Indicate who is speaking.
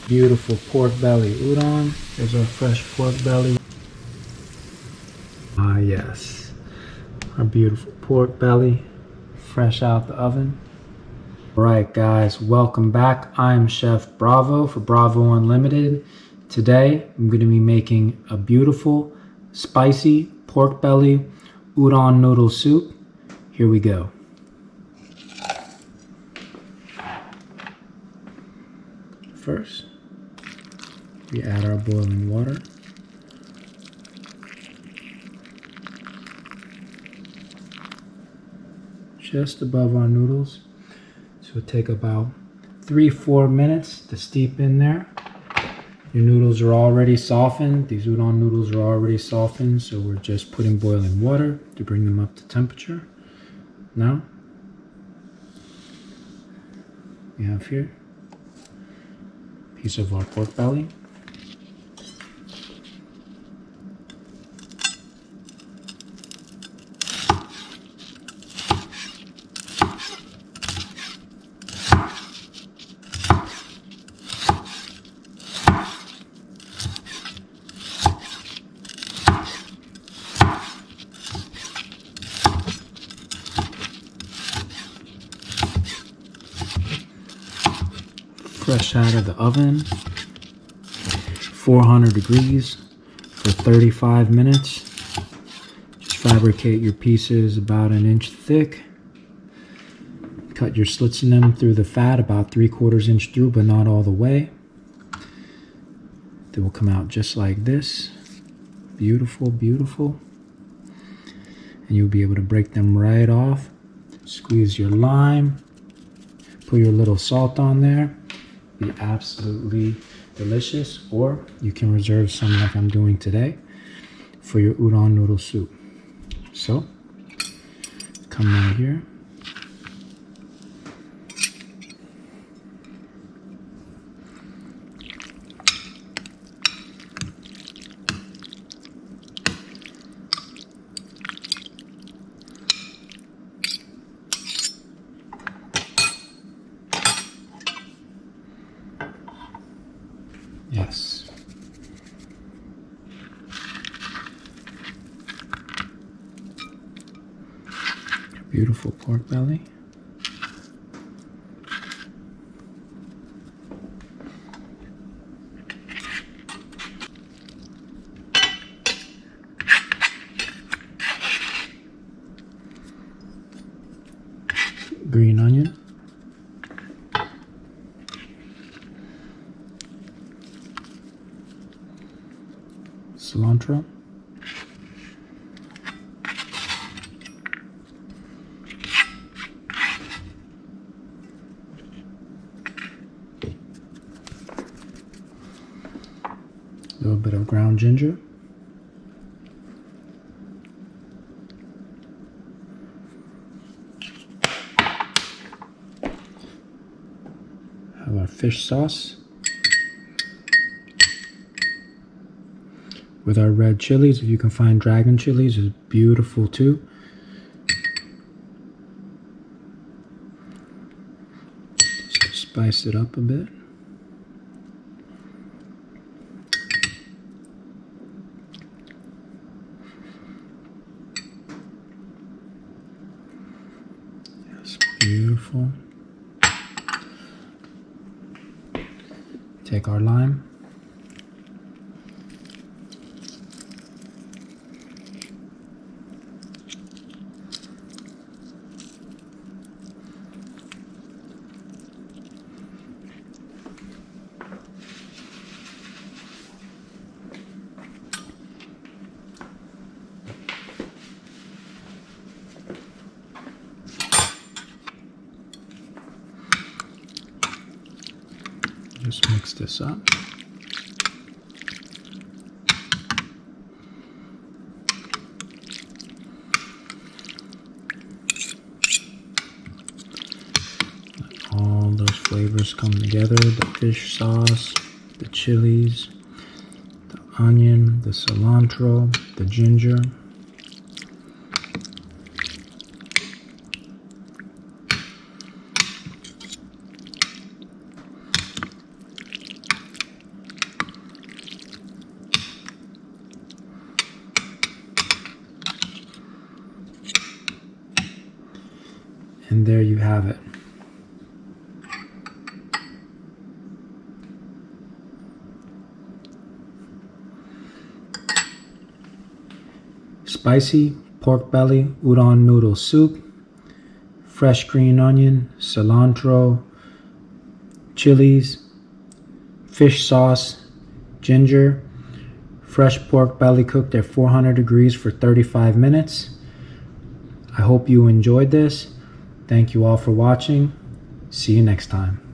Speaker 1: Beautiful pork belly udon. There's our fresh pork belly. Ah, yes. Our beautiful pork belly, fresh out the oven. Alright guys, welcome back. I'm Chef Bravo for Bravo Unlimited. Today, I'm going to be making a beautiful, spicy pork belly udon noodle soup. Here we go. First, we add our boiling water. Just above our noodles. So it'll take about 3-4 minutes to steep in there. Your noodles are already softened. These udon noodles are already softened, so we're just putting boiling water to bring them up to temperature. Now, we have here a piece of our pork belly. Fresh out of the oven, 400 degrees for 35 minutes. Just fabricate your pieces about 1 inch thick. Cut your slits in them through the fat about 3/4 inch through, but not all the way. They will come out just like this. Beautiful, beautiful. And you'll be able to break them right off. Squeeze your lime. Put your little salt on there. Be absolutely delicious, or you can reserve some like I'm doing today for your udon noodle soup. So come right here, yes. Beautiful pork belly. Green onion. Cilantro. A little bit of ground ginger. Have our fish sauce. With our red chilies, if you can find dragon chilies, is beautiful too. Just to spice it up a bit. Yes, beautiful. Take our lime. Just mix this up. Let all those flavors come together, the fish sauce, the chilies, the onion, the cilantro, the ginger. And there you have it. Spicy pork belly udon noodle soup, fresh green onion, cilantro, chilies, fish sauce, ginger, fresh pork belly cooked at 400 degrees for 35 minutes. I hope you enjoyed this. Thank you all for watching. See you next time.